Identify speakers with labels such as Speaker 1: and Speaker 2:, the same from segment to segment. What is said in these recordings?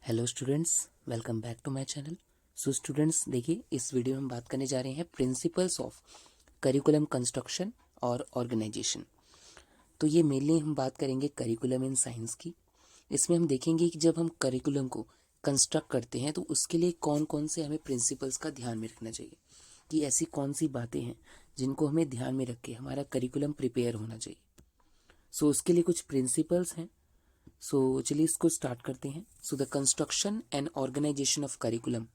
Speaker 1: Hello students, welcome back to my channel. So students, देखिए इस video में हम बात करने जा रहे हैं प्रिंसिपल्स ऑफ करिकुलम कंस्ट्रक्शन और ऑर्गेनाइजेशन। तो ये मेनली हम बात करेंगे करिकुलम इन साइंस की। इसमें हम देखेंगे कि जब हम करिकुलम को कंस्ट्रक्ट करते हैं तो उसके लिए कौन कौन से हमें प्रिंसिपल्स का ध्यान में रखना चाहिए, कि ऐसी कौन सी बातें हैं जिनको हमें ध्यान में रख के हमारा करिकुलम प्रिपेयर होना चाहिए। सो उसके लिए कुछ प्रिंसिपल्स हैं। सो चलिए इसको स्टार्ट करते हैं। So the construction and organisation of curriculum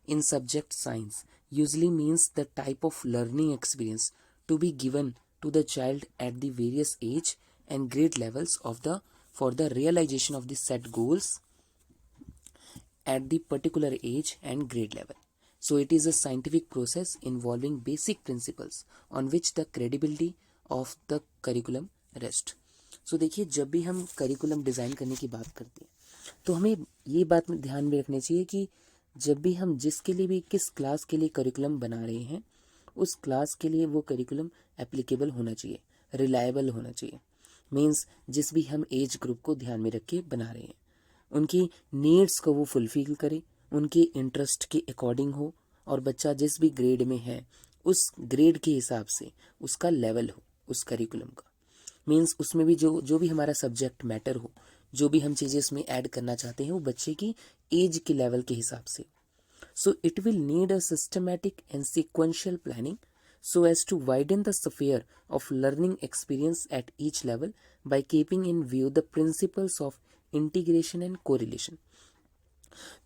Speaker 1: in subject science usually means the type of learning experience to be given to the child at the various age and grade levels of the for the realization of the set goals at the particular age and grade level. So it is a scientific process involving basic principles on which the credibility of the curriculum rest. So देखिए, जब भी हम curriculum design करने की बात करते हैं तो हमें ये बात में ध्यान में रखनी चाहिए कि जब भी हम जिसके लिए भी किस क्लास के लिए करिकुलम बना रहे हैं उस क्लास के लिए वो करिकुलम एप्लीकेबल होना चाहिए, रिलायबल होना चाहिए। मीन्स जिस भी हम एज ग्रुप को ध्यान में रख के बना रहे हैं उनकी नीड्स को वो फुलफिल करे, उनके इंटरेस्ट के अकॉर्डिंग हो, और बच्चा जिस भी ग्रेड में है उस ग्रेड के हिसाब से उसका लेवल हो उस करिकुलम का। मीन्स उसमें भी जो जो भी हमारा सब्जेक्ट मैटर हो, जो भी हम चीज़ें इसमें ऐड करना चाहते हैं वो बच्चे की एज के लेवल के हिसाब से। So it will need a systematic and sequential planning so as to widen the sphere of learning experience at each level by keeping in view the principles of integration and correlation.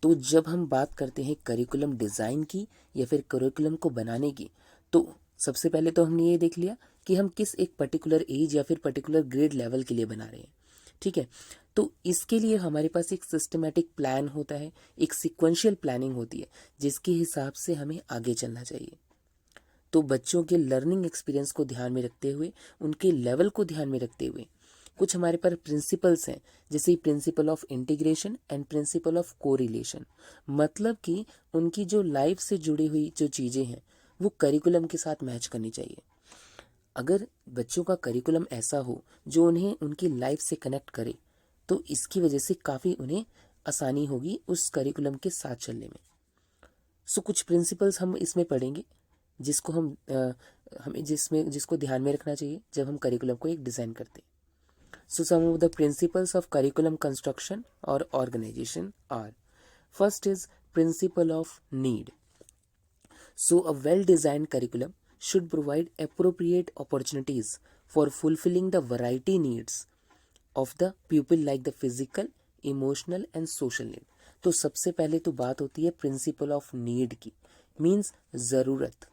Speaker 1: तो जब हम बात करते हैं curriculum design की या फिर curriculum को बनाने की, तो सबसे पहले तो हमने ये देख लिया कि हम किस एक पर्टिकुलर एज या फिर पर्टिकुलर ग्रेड लेवल के लिए बना रहे हैं। ठीक है, तो इसके लिए हमारे पास एक सिस्टमैटिक प्लान होता है, एक सिक्वेंशियल प्लानिंग होती है जिसके हिसाब से हमें आगे चलना चाहिए। तो बच्चों के लर्निंग एक्सपीरियंस को ध्यान में रखते हुए, उनके लेवल को ध्यान में रखते हुए कुछ हमारे पास प्रिंसिपल्स हैं, जैसे principal of integration and principle of correlation. मतलब कि उनकी जो लाइफ से जुड़ी हुई जो चीज़ें हैं वो करिकुलम के साथ मैच करनी चाहिए। अगर बच्चों का करिकुलम ऐसा हो जो उन्हें उनकी लाइफ से कनेक्ट करे तो इसकी वजह से काफ़ी उन्हें आसानी होगी उस करिकुलम के साथ चलने में। सो कुछ प्रिंसिपल्स हम इसमें पढ़ेंगे जिसको हमें जिसको ध्यान में रखना चाहिए जब हम करिकुलम को एक डिज़ाइन करते हैं। So some of the principles of curriculum construction or organization are: first is principle of need. So a well-designed curriculum should provide appropriate opportunities for fulfilling the variety needs of the pupil like the physical, emotional and social need. तो सबसे पहले तो बात होती है principle of need की। Means ज़रूरत।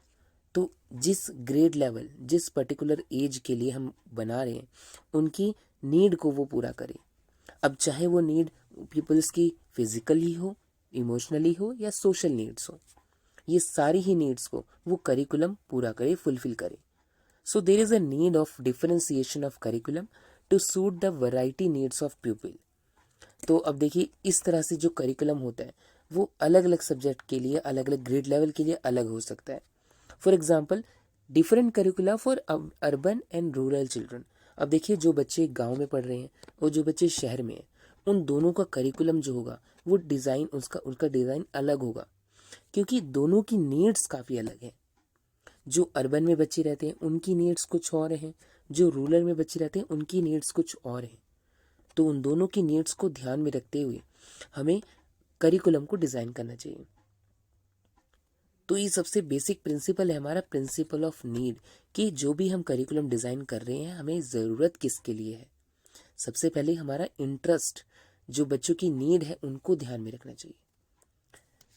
Speaker 1: तो जिस ग्रेड लेवल, जिस पर्टिकुलर एज के लिए हम बना रहे हैं उनकी नीड को वो पूरा करे। अब चाहे वो नीड पीपल्स की फिजिकली हो, इमोशनली हो या सोशल नीड्स हो, ये सारी ही नीड्स को वो करिकुलम पूरा करे, फुलफिल करे। So there is a need of differentiation of curriculum to suit the variety needs of people. तो अब देखिए, इस तरह से जो करिकुलम होता है वो अलग अलग सब्जेक्ट के लिए, अलग अलग ग्रेड लेवल के लिए अलग हो सकता है। For example, different करिकुला for urban and rural children. अब देखिए, जो बच्चे गांव में पढ़ रहे हैं और जो बच्चे शहर में हैं उन दोनों का करिकुलम जो होगा वो डिज़ाइन उनका डिज़ाइन अलग होगा, क्योंकि दोनों की नीड्स काफ़ी अलग हैं। जो अर्बन में बच्चे रहते हैं उनकी नीड्स कुछ और हैं, जो रूरल में बच्चे रहते हैं उनकी नीड्स कुछ और हैं। तो उन दोनों की नीड्स को ध्यान में रखते हुए हमें करिकुलम को डिज़ाइन करना चाहिए। तो ये सबसे बेसिक प्रिंसिपल है हमारा प्रिंसिपल ऑफ नीड, कि जो भी हम करिकुलम डिज़ाइन कर रहे हैं हमें ज़रूरत किसके लिए है। सबसे पहले हमारा इंटरेस्ट, जो बच्चों की नीड है उनको ध्यान में रखना चाहिए।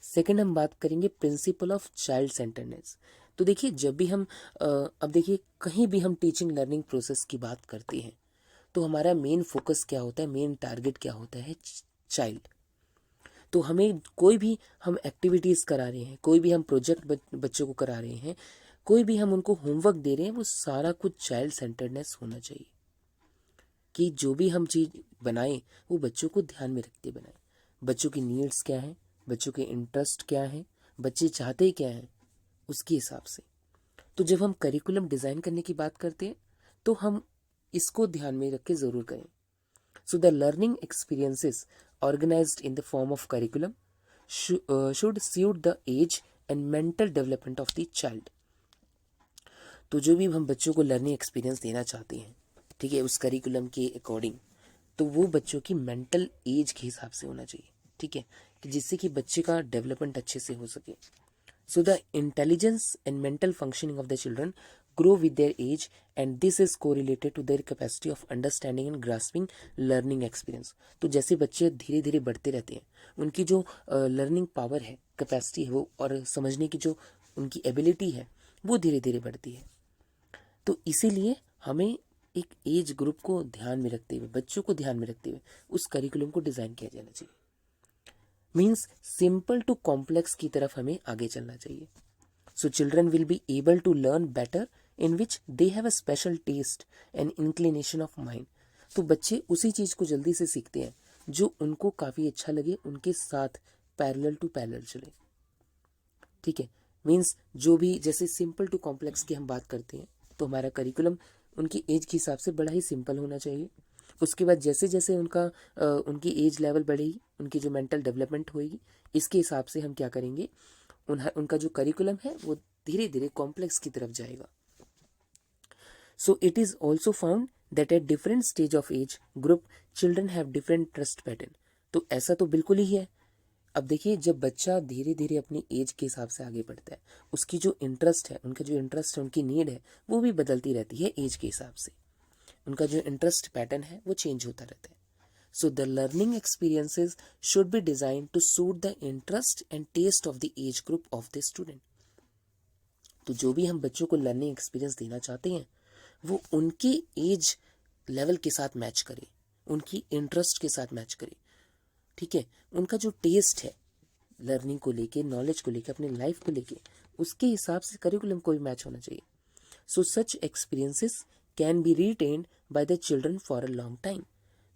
Speaker 1: सेकंड हम बात करेंगे प्रिंसिपल ऑफ चाइल्ड सेंटरनेस। तो देखिए, जब भी हम अब देखिए कहीं भी हम टीचिंग लर्निंग प्रोसेस की बात करते हैं तो हमारा मेन फोकस क्या होता है, मेन टारगेट क्या होता है, चाइल्ड। तो हमें कोई भी हम एक्टिविटीज़ करा रहे हैं, कोई भी हम प्रोजेक्ट बच्चों को करा रहे हैं, कोई भी हम उनको होमवर्क दे रहे हैं, वो सारा कुछ चाइल्ड सेंटर्डनेस होना चाहिए। कि जो भी हम चीज़ बनाएं वो बच्चों को ध्यान में रखते बनाएं। बच्चों की नीड्स क्या हैं, बच्चों के इंटरेस्ट क्या हैं, बच्चे चाहते क्या हैं, उसके हिसाब से। तो जब हम करिकुलम डिज़ाइन करने की बात करते हैं तो हम इसको ध्यान में रख के ज़रूर करें। So the learning experiences organized in the form of curriculum should suit the age and mental development of the child. तो जो भी हम बच्चों को लर्निंग एक्सपीरियंस देना चाहते हैं, ठीक है, उस करिकुलम के अकॉर्डिंग, तो वो बच्चों की मेंटल एज के हिसाब से होना चाहिए, ठीक है, कि जिससे कि बच्चे का डेवलपमेंट अच्छे से हो सके. So the intelligence and mental functioning of the children grow with their age, and this is correlated to their capacity of understanding and grasping learning experience. तो जैसे बच्चे धीरे धीरे बढ़ते रहते हैं, उनकी जो लर्निंग पावर है, कैपेसिटी है, वो और समझने की जो उनकी एबिलिटी है, वो धीरे धीरे बढ़ती है. तो इसीलिए हमें एक एज ग्रुप को ध्यान में रखते हुए, बच्चों को ध्यान में रखते हुए उस करिकुलम को डिज़ाइन किया जाना चाहिए. मीन्स सिंपल टू कॉम्प्लेक्स की तरफ हमें आगे चलना चाहिए. So children will be able to learn better in which they have a special taste and inclination of mind. तो बच्चे उसी चीज़ को जल्दी से सीखते हैं जो उनको काफ़ी अच्छा लगे, उनके साथ पैरेलल टू पैरेलल चले, ठीक है. मीन्स जो भी, जैसे सिंपल टू कॉम्प्लेक्स की हम बात करते हैं, तो हमारा करिकुलम उनकी एज के हिसाब से बड़ा ही सिंपल होना चाहिए. उसके बाद जैसे जैसे उनकी एज लेवल बढ़ेगी, उनकी जो मेंटल डेवलपमेंट होएगी, इसके हिसाब से हम क्या करेंगे, उनका जो करिकुलम है वो धीरे धीरे कॉम्प्लेक्स की तरफ जाएगा. So it is also found that at different stage of age group children have different trust pattern. तो ऐसा तो बिल्कुल ही है. अब देखिए, जब बच्चा धीरे धीरे अपनी एज के हिसाब से आगे बढ़ता है, उसकी जो इंटरेस्ट है, उनकी नीड है, वो भी बदलती रहती है एज के हिसाब से. उनका जो इंटरेस्ट पैटर्न है वो चेंज होता रहता है. So the learning experiences should be design to suit the interest and taste of the age group of the student. तो जो भी हम बच्चों को लर्निंग एक्सपीरियंस देना चाहते हैं, वो उनके एज लेवल के साथ मैच करे, उनकी इंटरेस्ट के साथ मैच करे, ठीक है. उनका जो टेस्ट है लर्निंग को लेके, नॉलेज को लेके, अपनी लाइफ को लेके, उसके हिसाब से करिकुलम को भी मैच होना चाहिए. So such experiences can be retained by the children for a long time.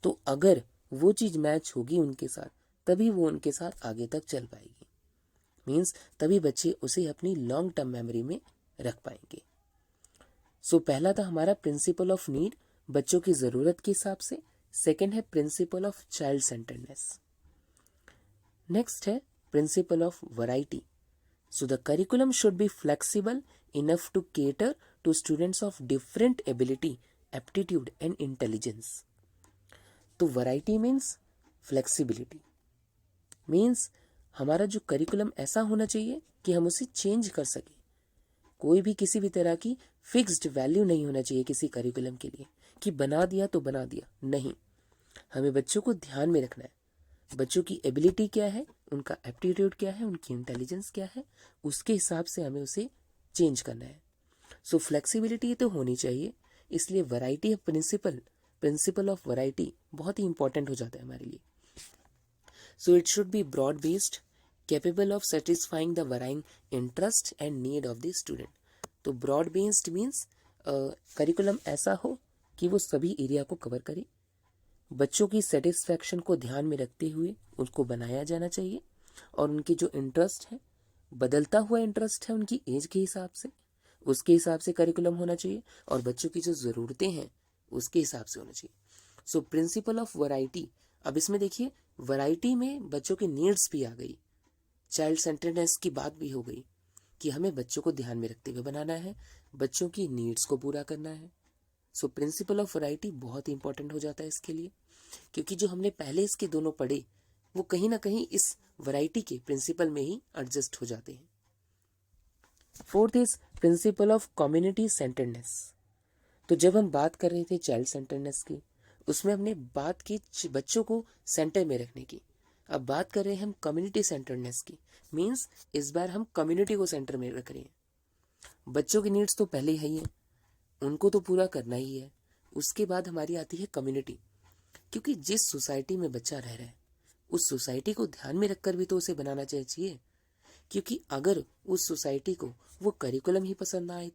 Speaker 1: तो अगर वो चीज़ मैच होगी उनके साथ, तभी वो उनके साथ आगे तक चल पाएगी. मीन्स तभी बच्चे उसे अपनी लॉन्ग टर्म मेमोरी में रख पाएंगे. सो पहला था हमारा प्रिंसिपल ऑफ नीड, बच्चों की ज़रूरत के हिसाब से. सेकेंड है principle of child centredness. Next है principle of variety. So the curriculum should be flexible enough to cater to students of different ability, aptitude and intelligence. तो वैरायटी मीन्स फ्लेक्सिबिलिटी, मीन्स हमारा जो करिकुलम ऐसा होना चाहिए कि हम उसे चेंज कर सकें. कोई भी किसी भी तरह की फिक्स्ड वैल्यू नहीं होना चाहिए किसी करिकुलम के लिए कि बना दिया तो बना दिया. नहीं, हमें बच्चों को ध्यान में रखना है. बच्चों की एबिलिटी क्या है, उनका एप्टीट्यूड क्या है, उनकी इंटेलिजेंस क्या है, उसके हिसाब से हमें उसे चेंज करना है. सो फ्लेक्सिबिलिटी तो होनी चाहिए. इसलिए variety of principle of variety बहुत ही इंपॉर्टेंट हो जाता है हमारे लिए. So it should be broad based, capable of satisfying the varying interest and need of the student. तो ब्रॉड बेस्ड मीन्स करिकुलम ऐसा हो कि वो सभी एरिया को कवर करे, बच्चों की सेटिस्फैक्शन को ध्यान में रखते हुए उसको बनाया जाना चाहिए, और उनकी जो इंटरेस्ट है, बदलता हुआ इंटरेस्ट है उनकी एज के हिसाब से, उसके हिसाब से करिकुलम होना चाहिए, और बच्चों की जो ज़रूरतें हैं उसके हिसाब से होना चाहिए. So principal of variety. अब इसमें देखिए, वैरायटी में बच्चों की नीड्स भी आ गई, चाइल्ड सेंटर्डनेस की बात भी हो गई कि हमें बच्चों को ध्यान में रखते हुए बनाना है, बच्चों की नीड्स को पूरा करना है. सो प्रिंसिपल ऑफ वैरायटी बहुत ही इंपॉर्टेंट हो जाता है इसके लिए, क्योंकि जो हमने पहले इसके दोनों पढ़े वो कहीं ना कहीं इस वैरायटी के प्रिंसिपल में ही एडजस्ट हो जाते हैं. Fourth is principle of community centredness. तो जब हम बात कर रहे थे चाइल्ड सेंटर्डनेस की, उसमें हमने बात की बच्चों को सेंटर में रखने की. अब बात कर रहे हैं हम कम्युनिटी सेंटर्डनेस की. मीन्स इस बार हम कम्युनिटी को सेंटर में रख रहे हैं. बच्चों की नीड्स तो पहले ही है, उनको तो पूरा करना ही है. उसके बाद हमारी आती है कम्युनिटी, क्योंकि जिस सोसाइटी में बच्चा रह रहा है उस सोसाइटी को ध्यान में रखकर भी तो उसे बनाना चाहिए. क्योंकि अगर उस सोसाइटी को वो करिकुलम ही पसंद ना आए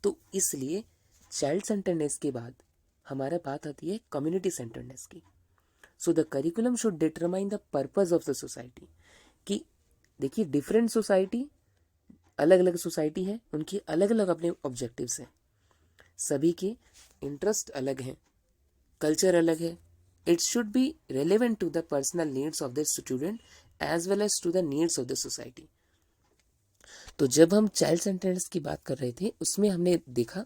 Speaker 1: तो इसलिए चाइल्ड सेंटर्डनेस के बाद हमारा बात आती है कम्युनिटी सेंटर्डनेस की. सो the curriculum should determine the purpose of the society. कि देखिए, डिफरेंट सोसाइटी, अलग अलग सोसाइटी है, उनकी अलग अलग अपने ऑब्जेक्टिव्स हैं, सभी के इंटरेस्ट अलग हैं, कल्चर अलग है, It should be relevant to the personal needs of the student as well as to the needs of the society. तो जब हम चाइल्ड सेंटर्स की बात कर रहे थे उसमें हमने देखा,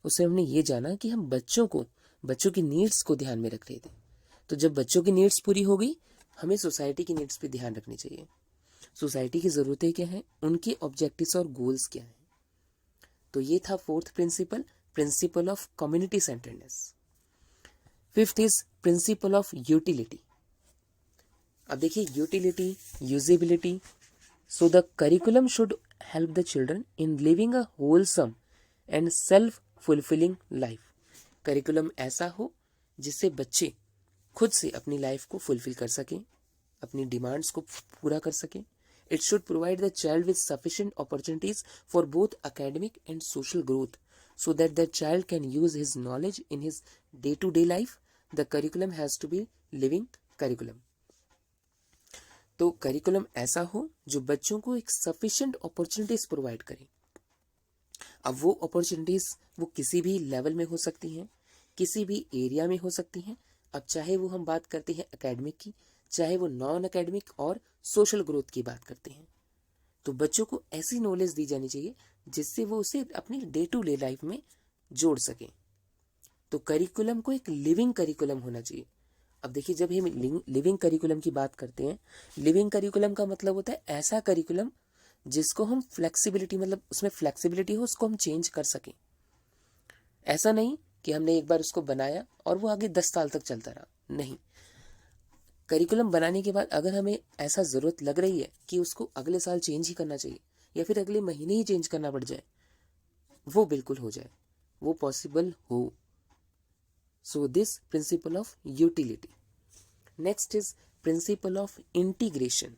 Speaker 1: उसमें हमने ये जाना कि हम बच्चों की नीड्स को ध्यान में रख रहे थे। तो जब बच्चों की नीड्स पूरी हो गई, हमें सोसाइटी की नीड्स पे ध्यान रखनी चाहिए। सोसाइटी की ज़रूरतें क्या हैं, उनके ऑब्जेक्टिव्स और गोल्स क्या हैं। तो ये था fourth principle, principle of community centredness. Fifth is principle of utility. अब देखिए utility, usability. So the curriculum should help the children in living a wholesome and self fulfilling life. Curriculum ऐसा हो जिससे बच्चे खुद से अपनी लाइफ को फुलफिल कर सकें, अपनी डिमांड्स को पूरा कर सकें। It should provide the child with sufficient opportunities for both academic and social growth so that the child can use his knowledge in his day-to-day life. The curriculum has to be living curriculum. तो curriculum ऐसा हो जो बच्चों को एक sufficient opportunities provide करे। अब वो अपॉर्चुनिटीज वो किसी भी लेवल में हो सकती हैं, किसी भी एरिया में हो सकती हैं। अब चाहे वो हम बात करते हैं एकेडमिक की, चाहे वो नॉन एकेडमिक और सोशल ग्रोथ की बात करते हैं। तो बच्चों को ऐसी नॉलेज दी जानी चाहिए जिससे वो उसे अपनी डे टू डे लाइफ में जोड़ सकें। तो करिकुलम को एक लिविंग करिकुलम होना चाहिए। अब देखिए जब हम लिविंग करिकुलम की बात करते हैं, लिविंग करिकुलम का मतलब होता है ऐसा करिकुलम जिसको हम फ्लेक्सिबिलिटी, मतलब उसमें फ्लेक्सिबिलिटी हो, उसको हम चेंज कर सकें। ऐसा नहीं कि हमने एक बार उसको बनाया और वो आगे 10 साल तक चलता रहा, नहीं। करिकुलम बनाने के बाद अगर हमें ऐसा ज़रूरत लग रही है कि उसको अगले साल चेंज ही करना चाहिए या फिर अगले महीने ही चेंज करना पड़ जाए, वो बिल्कुल हो जाए, वो पॉसिबल हो। So this principle of utility. Next is principle of integration.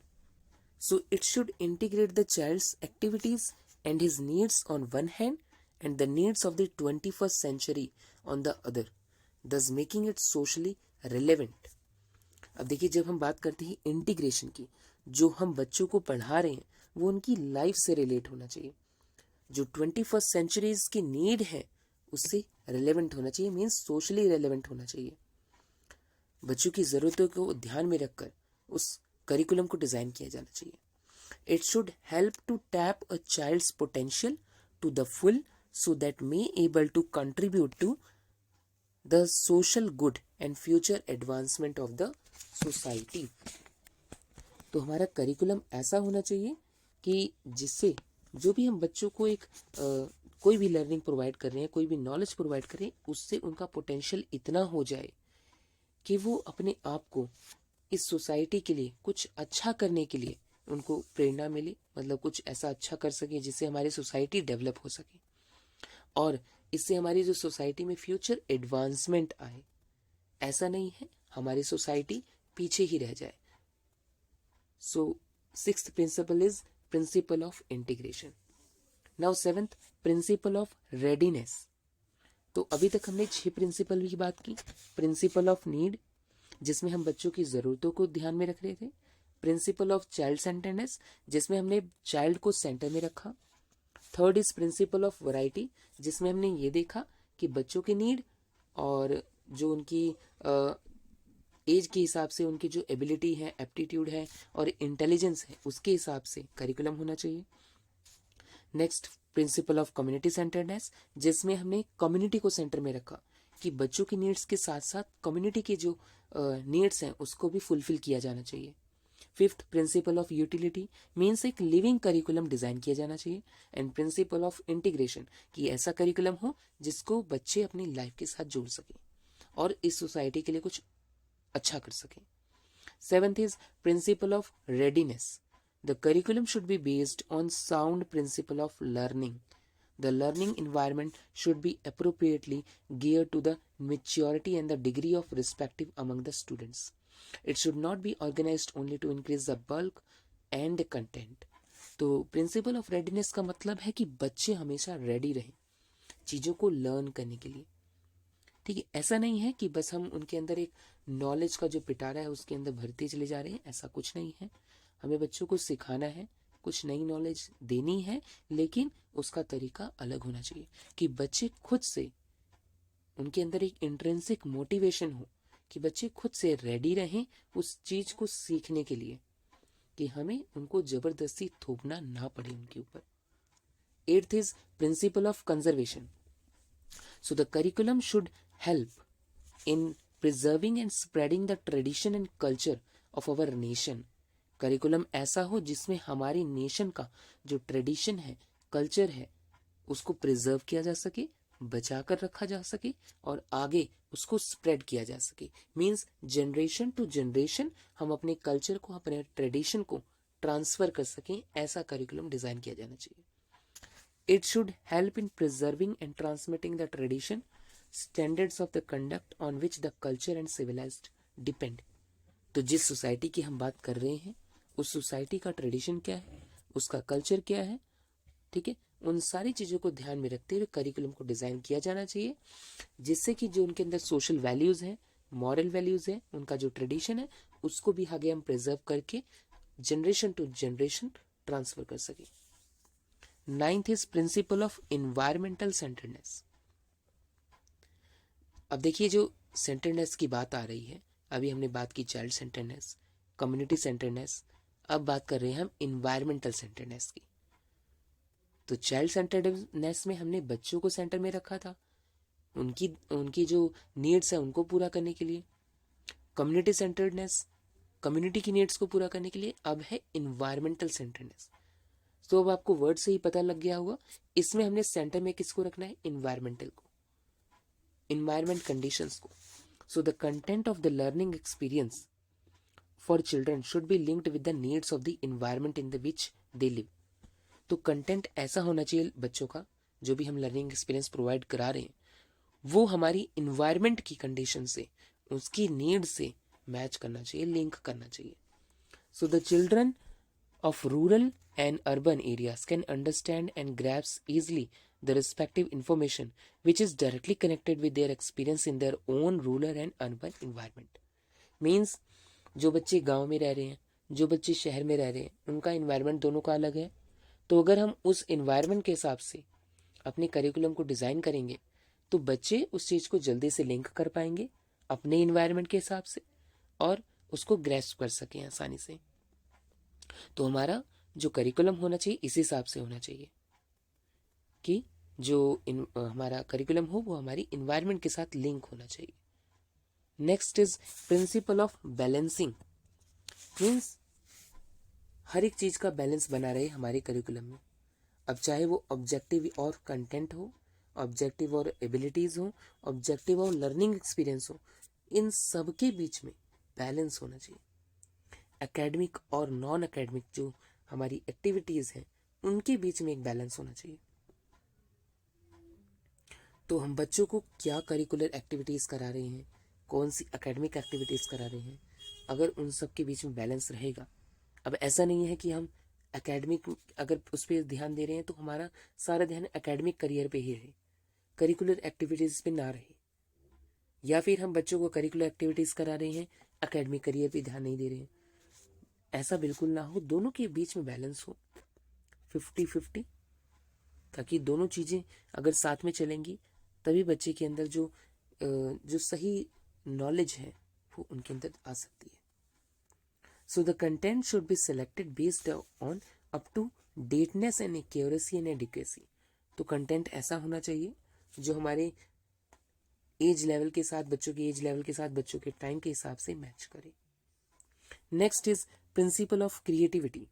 Speaker 1: So it should integrate the child's activities and his needs on one hand and the needs of the 21st century on the other, thus making it socially relevant. अब देखिए जब हम बात करते हैं integration की, जो हम बच्चों को पढ़ा रहे हैं वो उनकी लाइफ से रिलेट होना चाहिए। जो 21st सेंचुरीज की नीड है उससे रिलेवेंट होना चाहिए, मीन्स सोशली रिलेवेंट होना चाहिए। बच्चों की ज़रूरतों को ध्यान में रखकर उस करिकुलम को डिज़ाइन किया जाना चाहिए। It should help to tap a child's potential to the full so that may able to contribute to the social good and future advancement of the society. तो हमारा करिकुलम ऐसा होना चाहिए कि जिससे जो भी हम बच्चों को एक कोई भी लर्निंग प्रोवाइड कर रहे हैं, कोई भी नॉलेज प्रोवाइड कर रहे हैं, उससे उनका पोटेंशियल इतना हो जाए कि वो अपने आप को इस सोसाइटी के लिए कुछ अच्छा करने के लिए उनको प्रेरणा मिले, मतलब कुछ ऐसा अच्छा कर सके जिससे हमारी सोसाइटी डेवलप हो सके और इससे हमारी जो सोसाइटी में फ्यूचर एडवांसमेंट आए। ऐसा नहीं है हमारी सोसाइटी पीछे ही रह जाए। So sixth principle is principle of integration. Now seventh principle of readiness. तो अभी तक हमने 6 प्रिंसिपल की बात की। प्रिंसिपल ऑफ नीड, जिसमें हम बच्चों की ज़रूरतों को ध्यान में रख रहे थे। प्रिंसिपल ऑफ चाइल्ड सेंटर्डनेस, जिसमें हमने चाइल्ड को सेंटर में रखा। Third is principle of variety, जिसमें हमने ये देखा कि बच्चों की नीड और जो उनकी एज के हिसाब से उनकी जो एबिलिटी है, एप्टीट्यूड है और इंटेलिजेंस है, उसके हिसाब से करिकुलम होना चाहिए। Next principle of community centredness, जिसमें हमने कम्युनिटी को सेंटर में रखा कि बच्चों की नीड्स के साथ साथ कम्युनिटी के जो नीड्स हैं उसको भी फुलफिल किया जाना चाहिए। Fifth principal of utility means एक लिविंग करिकुलम डिजाइन किया जाना चाहिए। एंड प्रिंसिपल ऑफ इंटीग्रेशन कि ऐसा करिकुलम हो जिसको बच्चे अपनी लाइफ के साथ जोड़ सकें और इस सोसाइटी के लिए कुछ अच्छा कर सकें। Seventh is principle of readiness. The curriculum should be based on sound principle of learning. The learning environment should be appropriately geared to the maturity and the degree of respective among the students. It should not be organized only to increase the bulk and content. तो principal of readiness का मतलब है कि बच्चे हमेशा ready रहें चीज़ों को लर्न करने के लिए। ठीक है, ऐसा नहीं है कि बस हम उनके अंदर एक नॉलेज का जो पिटारा है उसके अंदर भरते चले जा रहे हैं, ऐसा कुछ नहीं है। हमें बच्चों को सिखाना है, कुछ नई नॉलेज देनी है, लेकिन उसका तरीका अलग होना चाहिए कि बच्चे खुद से, उनके अंदर एक इंट्रिंसिक मोटिवेशन हो कि बच्चे खुद से रेडी रहें उस चीज को सीखने के लिए, कि हमें उनको जबरदस्ती थोपना ना पड़े उनके ऊपर। Eighth is principle of conservation. So the curriculum should help in preserving and spreading the tradition and culture of our nation. Curriculum ऐसा हो जिसमें हमारी नेशन का जो ट्रेडिशन है, कल्चर है, उसको प्रिजर्व किया जा सके, बचा कर रखा जा सके और आगे उसको स्प्रेड किया जा सके। मीन्स जनरेशन टू जनरेशन हम अपने कल्चर को, अपने ट्रेडिशन को ट्रांसफर कर सकें, ऐसा करिकुलम डिजाइन किया जाना चाहिए। It should help in preserving and transmitting the tradition, standards of the conduct on which the culture and civilised depend. तो जिस सोसाइटी की हम बात कर रहे हैं उस सोसाइटी का ट्रेडिशन क्या है, उसका कल्चर क्या है, ठीक है, उन सारी चीजों को ध्यान में रखते हुए करिकुलम को डिजाइन किया जाना चाहिए, जिससे कि जो उनके अंदर सोशल वैल्यूज हैं, मॉरल वैल्यूज हैं, उनका जो ट्रेडिशन है, उसको भी आगे हम प्रिजर्व करके जनरेशन टू जनरेशन ट्रांसफर कर सके। Ninth is principle of environmental centredness. अब देखिए, जो सेंटर्डनेस की बात आ रही है, अभी हमने बात की चाइल्ड सेंटर्डनेस, कम्युनिटी सेंटर्डनेस, अब बात कर रहे हैं हम इन्वायरमेंटल सेंटर्डनेस की। तो चाइल्ड सेंटर्डनेस में हमने बच्चों को सेंटर में रखा था, उनकी उनकी जो नीड्स है उनको पूरा करने के लिए। कम्युनिटी सेंटर्डनेस, कम्युनिटी की नीड्स को पूरा करने के लिए। अब है इन्वायरमेंटल सेंटर्डनेस। तो अब आपको वर्ड से ही पता लग गया होगा, इसमें हमने सेंटर में किसको रखना है, इन्वायरमेंटल को, इन्वायरमेंट कंडीशंस को। सो the content of the learning experience for children should be linked with the needs of the environment in the which they live. तो कंटेंट ऐसा होना चाहिए बच्चों का, जो भी हम लर्निंग एक्सपीरियंस प्रोवाइड करा रहे हैं, वो हमारी इन्वायरमेंट की कंडीशन से, उसकी नीड से मैच करना चाहिए, लिंक करना चाहिए। So the children of rural and urban areas can understand and grasp easily the respective information which is directly connected with their experience in their own rural and urban environment. Means जो बच्चे गांव में रह रहे हैं, जो बच्चे शहर में रह रहे हैं, उनका इन्वायरमेंट दोनों का अलग है। तो अगर हम उस इन्वायरमेंट के हिसाब से अपने करिकुलम को डिज़ाइन करेंगे तो बच्चे उस चीज़ को जल्दी से लिंक कर पाएंगे अपने इन्वायरमेंट के हिसाब से और उसको ग्रैस्प कर सकें आसानी से। तो हमारा जो करिकुलम होना चाहिए इस हिसाब से होना चाहिए कि जो हमारा करिकुलम हो वो हमारी इन्वायरमेंट के साथ लिंक होना चाहिए। Next is principle of balancing. Means हर एक चीज का बैलेंस बना रहे हमारे करिकुलम में। अब चाहे वो ऑब्जेक्टिव और कंटेंट हो, ऑब्जेक्टिव और एबिलिटीज हो, ऑब्जेक्टिव और लर्निंग एक्सपीरियंस हो, इन सब के बीच में बैलेंस होना चाहिए। एकेडमिक और नॉन एकेडमिक जो हमारी एक्टिविटीज हैं उनके बीच में एक बैलेंस होना चाहिए। तो हम बच्चों को क्या करिकुलर एक्टिविटीज करा रहे हैं, कौन सी एकेडमिक एक्टिविटीज करा रहे हैं, अगर उन सब के बीच में बैलेंस रहेगा। अब ऐसा नहीं है कि हम एकेडमिक अगर उस पर ध्यान दे रहे हैं तो हमारा सारा ध्यान एकेडमिक करियर पे ही रहे, करिकुलर एक्टिविटीज पे ना रहे, या फिर हम बच्चों को करिकुलर एक्टिविटीज करा रहे हैं एकेडमिक करियर पे ध्यान नहीं दे रहे हैं। ऐसा बिल्कुल ना हो, दोनों के बीच में बैलेंस हो 50-50, ताकि दोनों चीजें अगर साथ में चलेंगी तभी बच्चे के अंदर जो सही नॉलेज है वो उनके अंदर आ सकती है। So the content should be selected based on up to dateness and accuracy and adequacy. तो कंटेंट ऐसा होना चाहिए जो हमारे एज लेवल के साथ, बच्चों के एज लेवल के साथ, बच्चों के टाइम के हिसाब से मैच करे। Next is principle of creativity.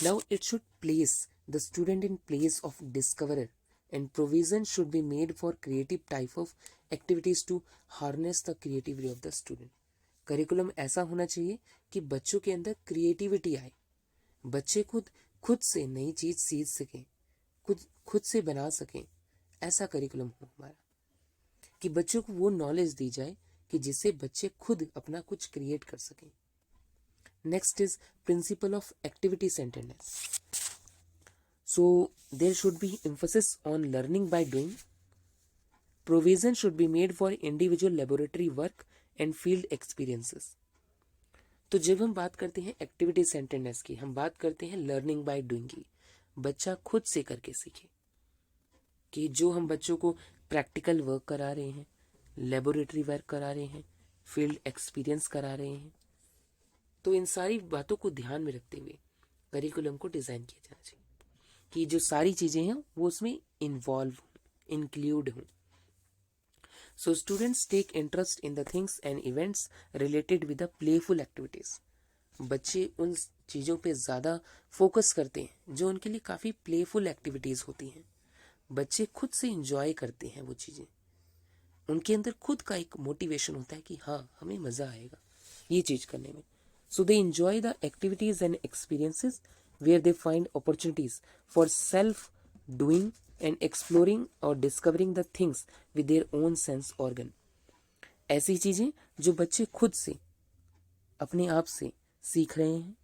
Speaker 1: Now it should place the student in place of discoverer and provision should be made for creative type of activities to harness the creativity of the student. Curriculum ऐसा होना चाहिए कि बच्चों के अंदर creativity आए, बच्चे खुद से नई चीज सीख सकें, खुद से बना सकें। ऐसा करिकुलम हो हमारा कि बच्चों को वो नॉलेज दी जाए कि जिससे बच्चे खुद अपना कुछ क्रिएट कर सकें। Next is principle of activity centredness. So there should be emphasis on learning by doing. Provision should be made for individual laboratory work and field experiences. तो जब हम बात करते हैं एक्टिविटी सेंटर्डनेस की, हम बात करते हैं लर्निंग बाय डूइंग की। बच्चा खुद से करके सीखे, कि जो हम बच्चों को प्रैक्टिकल वर्क करा रहे हैं, लेबोरेटरी वर्क करा रहे हैं, फील्ड एक्सपीरियंस करा रहे हैं। तो इन सारी बातों को ध्यान में रखते हुए करिकुलम को डिज़ाइन किया जाना चाहिए कि जो सारी चीज़ें हैं वो उसमें इन्वॉल्व इंक्लूड हों। So students take interest in the things and events related with the playful activities. बच्चे उन चीज़ों पे ज़्यादा फोकस करते हैं जो उनके लिए काफ़ी प्लेफुल एक्टिविटीज़ होती हैं। बच्चे खुद से इंजॉय करते हैं वो चीज़ें, उनके अंदर खुद का एक मोटिवेशन होता है कि हाँ हमें मज़ा आएगा ये चीज़ करने में। So they enjoy the activities and experiences where they find opportunities for self doing and exploring or discovering the things with their own sense organ. ऐसी चीज़ें जो बच्चे खुद से अपने आप से सीख रहे हैं,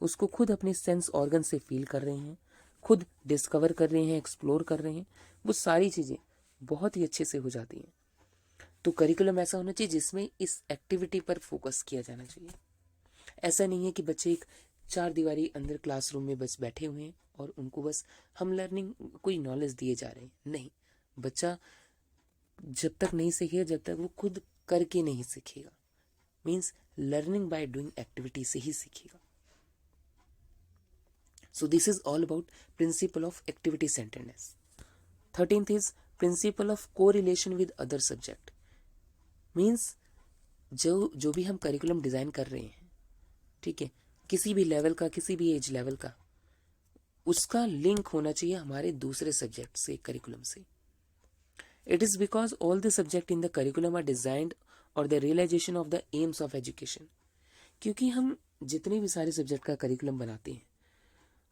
Speaker 1: उसको खुद अपने सेंस ऑर्गन से फील कर रहे हैं, खुद डिस्कवर कर रहे हैं, एक्सप्लोर कर रहे हैं, वो सारी चीज़ें बहुत ही अच्छे से हो जाती हैं। तो करिकुलम ऐसा होना चाहिए जिसमें इस एक्टिविटी पर फोकस किया जाना चाहिए। ऐसा नहीं है कि बच्चे एक 4 दीवारी अंदर क्लासरूम में बस बैठे हुए हैं और उनको बस हम लर्निंग कोई नॉलेज दिए जा रहे हैं। नहीं, बच्चा जब तक नहीं सीखेगा जब तक वो खुद करके नहीं सीखेगा। Means learning by doing activity से ही सीखेगा। सो this is all about principle of activity centredness. 13th is principle of correlation with other subject. Means जो भी हम करिकुलम डिज़ाइन कर रहे हैं, ठीक है, किसी भी लेवल का, किसी भी एज लेवल का, उसका लिंक होना चाहिए हमारे दूसरे सब्जेक्ट से, करिकुलम से। It is because all the subject in the curriculum are designed for the realisation of the aims of education. क्योंकि हम जितने भी सारे सब्जेक्ट का करिकुलम बनाते हैं,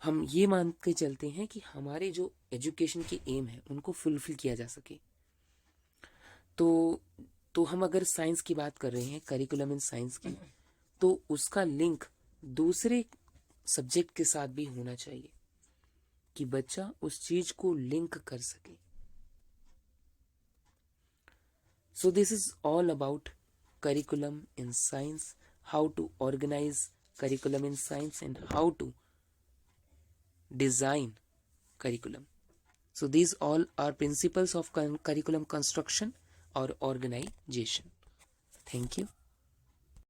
Speaker 1: हम ये मान के चलते हैं कि हमारे जो एजुकेशन के एम है उनको फुलफिल किया जा सके। तो हम अगर साइंस की बात कर रहे हैं, करिकुलम इन साइंस की, तो उसका लिंक दूसरे सब्जेक्ट के साथ भी होना चाहिए कि बच्चा उस चीज को लिंक कर सके। So this is all about curriculum in science, how to organise curriculum in science and how to design curriculum. So these all are principles of curriculum construction or organization. Thank you.